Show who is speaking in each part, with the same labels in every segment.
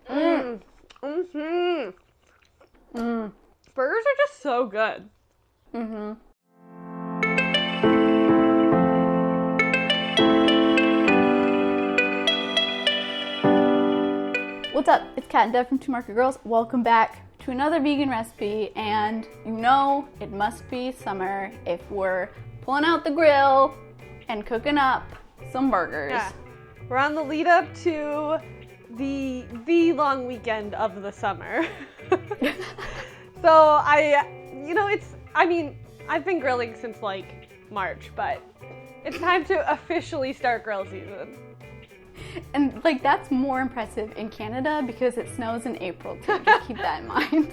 Speaker 1: Mmm. Mm-hmm.
Speaker 2: Mm.
Speaker 1: Burgers are just so good.
Speaker 2: Mm-hmm. What's up? It's Kat and Dev from Two Market Girls. Welcome back to another vegan recipe, and you know it must be summer if we're pulling out the grill and cooking up some burgers.
Speaker 1: Yeah. We're on the lead up to the long weekend of the summer. So I've been grilling since like March, but it's time to officially start grill season.
Speaker 2: And like that's more impressive in Canada because it snows in April too. Just keep that in mind.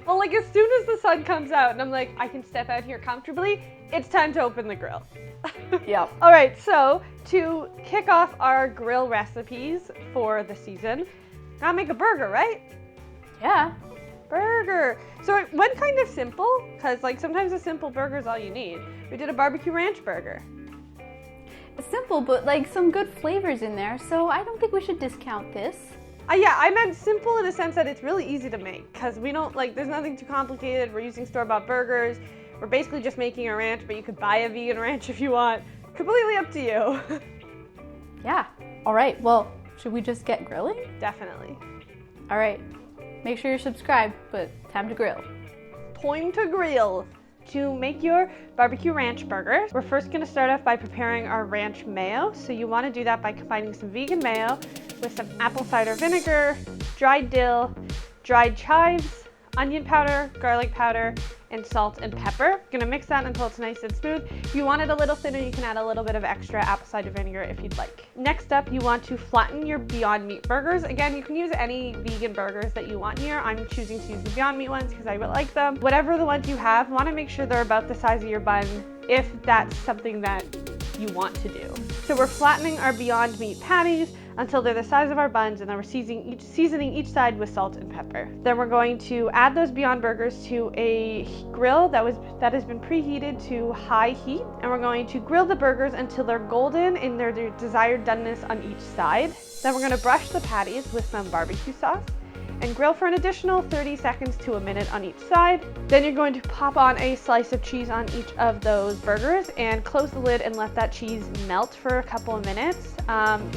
Speaker 1: Well, like as soon as the sun comes out and I'm like, I can step out here comfortably, it's time to open the grill.
Speaker 2: Yep.
Speaker 1: All right, so to kick off our grill recipes for the season, gotta make a burger, right?
Speaker 2: Yeah.
Speaker 1: Burger. So it went kind of simple, because like sometimes a simple burger is all you need. We did a BBQ Ranch Burger.
Speaker 2: It's simple, but like some good flavors in there, so I don't think we should discount this.
Speaker 1: Yeah, I meant simple in the sense that it's really easy to make, because we don't, like, there's nothing too complicated. We're using store-bought burgers. We're basically just making a ranch, but you could buy a vegan ranch if you want. Completely up to you.
Speaker 2: Yeah. All right, well, should we just get grilling?
Speaker 1: Definitely.
Speaker 2: All right. Make sure you're subscribed, but time to grill.
Speaker 1: Time to grill. To make your BBQ Ranch Burger, we're first going to start off by preparing our ranch mayo. So you want to do that by combining some vegan mayo with some apple cider vinegar, dried dill, dried chives, onion powder, garlic powder, and salt and pepper. Going to mix that until it's nice and smooth. If you want it a little thinner, you can add a little bit of extra apple cider vinegar if you'd like. Next up, you want to flatten your Beyond Meat burgers. Again, you can use any vegan burgers that you want here. I'm choosing to use the Beyond Meat ones because I really like them. Whatever the ones you have, want to make sure they're about the size of your bun if that's something that you want to do. So we're flattening our Beyond Meat patties until they're the size of our buns, and then we're seasoning each side with salt and pepper. Then we're going to add those Beyond Burgers to a grill that has been preheated to high heat, and we're going to grill the burgers until they're golden in their desired doneness on each side. Then we're going to brush the patties with some barbecue sauce and grill for an additional 30 seconds to a minute on each side. Then you're going to pop on a slice of cheese on each of those burgers and close the lid and let that cheese melt for a couple of minutes.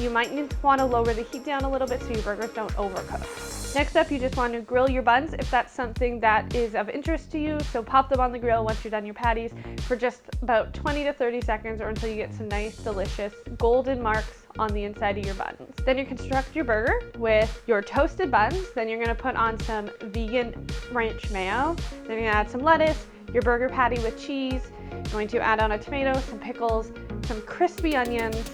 Speaker 1: You might want to lower the heat down a little bit so your burgers don't overcook. Next up, you just want to grill your buns if that's something that is of interest to you. So pop them on the grill once you're done your patties for just about 20 to 30 seconds or until you get some nice, delicious golden marks on the inside of your buns. Then you construct your burger with your toasted buns. Then you're gonna put on some vegan ranch mayo. Then you're gonna add some lettuce, your burger patty with cheese. You're going to add on a tomato, some pickles, some crispy onions,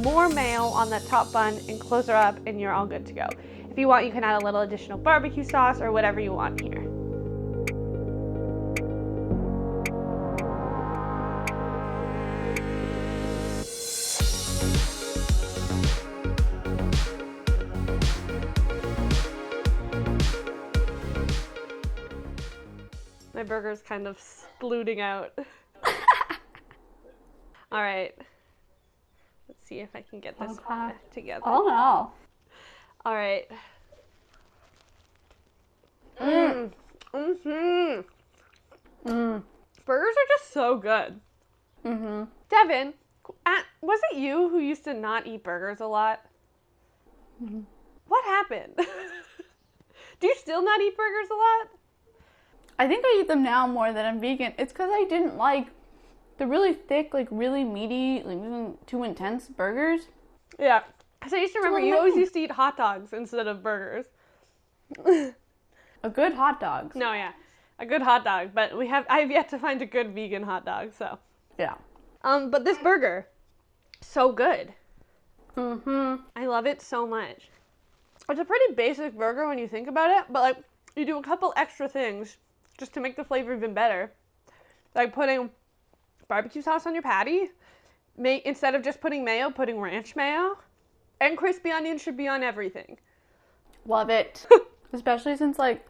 Speaker 1: more mayo on that top bun, and close her up, and you're all good to go. If you want, you can add a little additional barbecue sauce or whatever you want here. My burger's kind of splooting out. All right. Let's see if I can get this back together.
Speaker 2: Oh no.
Speaker 1: All right. Mmm. Mm-hmm.
Speaker 2: Mm.
Speaker 1: Burgers are just so good.
Speaker 2: Mm-hmm.
Speaker 1: Devin, was it you who used to not eat burgers a lot?
Speaker 2: Mm-hmm.
Speaker 1: What happened? Do you still not eat burgers a lot?
Speaker 2: I think I eat them now more than I'm vegan. It's because I didn't like the really thick, like really meaty, like even too intense burgers.
Speaker 1: Yeah. So I used to remember you
Speaker 2: like
Speaker 1: always
Speaker 2: them.
Speaker 1: used to eat hot dogs instead of burgers.
Speaker 2: A good hot dog.
Speaker 1: No, yeah. A good hot dog, but I've yet to find a good vegan hot dog, so.
Speaker 2: Yeah.
Speaker 1: But this burger, so good.
Speaker 2: Mm-hmm.
Speaker 1: I love it so much. It's a pretty basic burger when you think about it, but like you do a couple extra things just to make the flavor even better. Like putting barbecue sauce on your patty, instead of just putting mayo, putting ranch mayo, and crispy onions should be on everything.
Speaker 2: Love it. Especially since like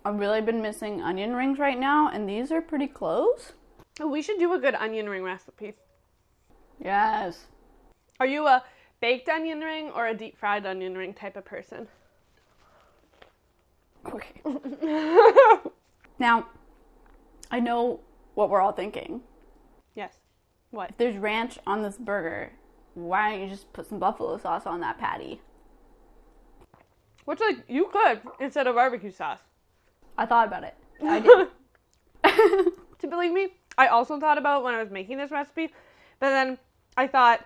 Speaker 2: I've really been missing onion rings right now, and these are pretty close.
Speaker 1: Oh, we should do a good onion ring recipe.
Speaker 2: Yes.
Speaker 1: Are you a baked onion ring or a deep fried onion ring type of person?
Speaker 2: Okay. Now, I know what we're all thinking.
Speaker 1: Yes. What?
Speaker 2: If there's ranch on this burger, why don't you just put some buffalo sauce on that patty?
Speaker 1: Which, like, you could instead of barbecue sauce.
Speaker 2: I thought about it. I did.
Speaker 1: To believe me, I also thought about it when I was making this recipe, but then I thought,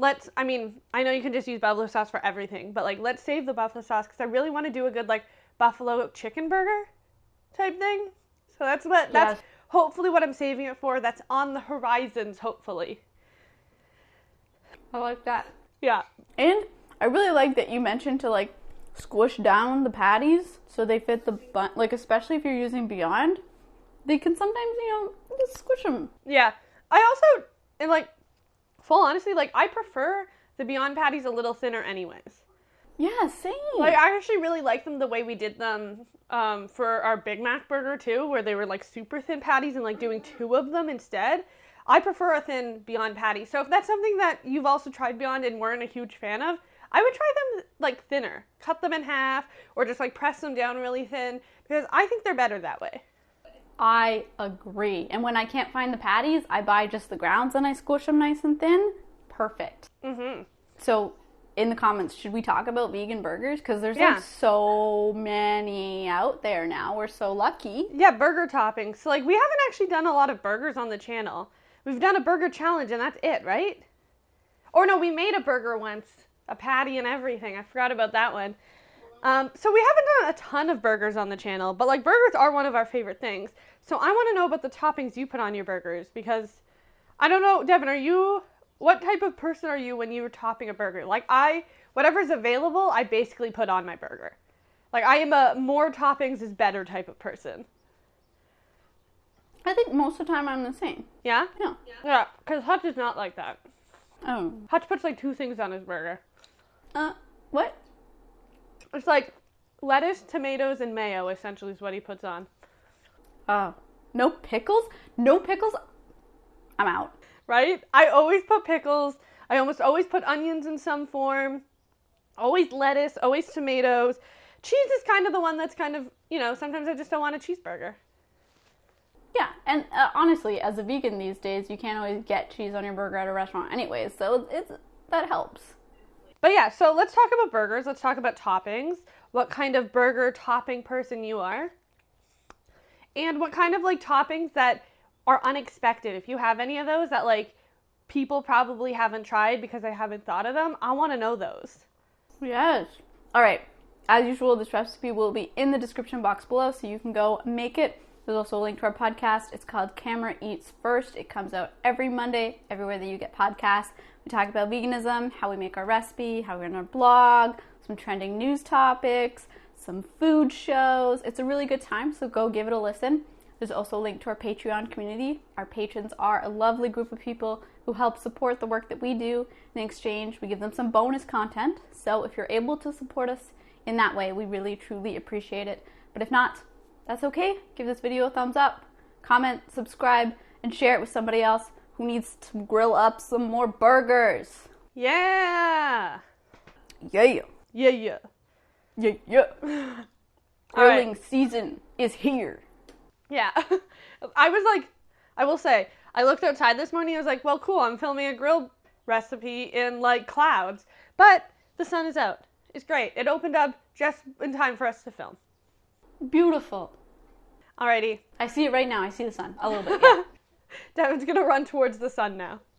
Speaker 1: I know you can just use buffalo sauce for everything, but, like, let's save the buffalo sauce because I really want to do a good, like, buffalo chicken burger type thing. So that's hopefully what I'm saving it for. That's on the horizons, hopefully.
Speaker 2: I like that.
Speaker 1: Yeah.
Speaker 2: And I really like that you mentioned to, like, squish down the patties so they fit the bun. Like, especially if you're using Beyond, they can sometimes, just squish them.
Speaker 1: Yeah. I also, and, like, full honesty, like, I prefer the Beyond patties a little thinner anyways.
Speaker 2: Yeah, same.
Speaker 1: Like, I actually really like them the way we did them for our Big Mac burger, too, where they were, like, super thin patties and, like, doing 2 of them instead. I prefer a thin Beyond patty. So if that's something that you've also tried Beyond and weren't a huge fan of, I would try them, like, thinner. Cut them in half or just, like, press them down really thin because I think they're better that way.
Speaker 2: I agree. And when I can't find the patties, I buy just the grounds and I squish them nice and thin. Perfect.
Speaker 1: Mm-hmm.
Speaker 2: So, in the comments, should we talk about vegan burgers? Because there's
Speaker 1: Yeah.
Speaker 2: like so many out there now. We're so lucky.
Speaker 1: Yeah, burger toppings. So, like, we haven't actually done a lot of burgers on the channel. We've done a burger challenge and that's it, right? Or no, we made a burger once. A patty and everything. I forgot about that one. So we haven't done a ton of burgers on the channel, but, like, burgers are one of our favorite things. So I want to know about the toppings you put on your burgers because, I don't know, Devin, what type of person are you when you're topping a burger? Like, whatever's available, I basically put on my burger. Like, I am a more toppings is better type of person.
Speaker 2: I think most of the time I'm the same.
Speaker 1: Yeah?
Speaker 2: Yeah.
Speaker 1: Yeah, because Hutch is not like that.
Speaker 2: Oh.
Speaker 1: Hutch puts, like, 2 things on his burger.
Speaker 2: What?
Speaker 1: It's like lettuce, tomatoes, and mayo, essentially, is what he puts on.
Speaker 2: Oh. No pickles? No pickles? I'm out.
Speaker 1: Right? I always put pickles. I almost always put onions in some form. Always lettuce, always tomatoes. Cheese is kind of the one that's kind of, sometimes I just don't want a cheeseburger.
Speaker 2: Yeah, and honestly, as a vegan these days, you can't always get cheese on your burger at a restaurant anyways, so that helps.
Speaker 1: But yeah, so let's talk about burgers. Let's talk about toppings. What kind of burger topping person you are. And what kind of, like, toppings that are unexpected. If you have any of those that, like, people probably haven't tried because I haven't thought of them, I want to know those.
Speaker 2: Yes. All right. As usual, this recipe will be in the description box below, so you can go make it. There's also a link to our podcast. It's called Camera Eats First. It comes out every Monday, everywhere that you get podcasts. We talk about veganism, how we make our recipe, how we run our blog, some trending news topics, some food shows. It's a really good time, so go give it a listen. There's also a link to our Patreon community. Our patrons are a lovely group of people who help support the work that we do. In exchange, we give them some bonus content. So if you're able to support us in that way, we really, truly appreciate it. But if not, that's okay. Give this video a thumbs up, comment, subscribe, and share it with somebody else who needs to grill up some more burgers.
Speaker 1: Yeah!
Speaker 2: Yeah.
Speaker 1: Yeah, yeah.
Speaker 2: Yeah, yeah. Grilling season is here.
Speaker 1: Yeah. I will say, I looked outside this morning, I was like, well, cool, I'm filming a grill recipe in, like, clouds. But the sun is out. It's great. It opened up just in time for us to film.
Speaker 2: Beautiful.
Speaker 1: Alrighty.
Speaker 2: I see it right now. I see the sun. A little bit, yeah.
Speaker 1: Devin's gonna run towards the sun now.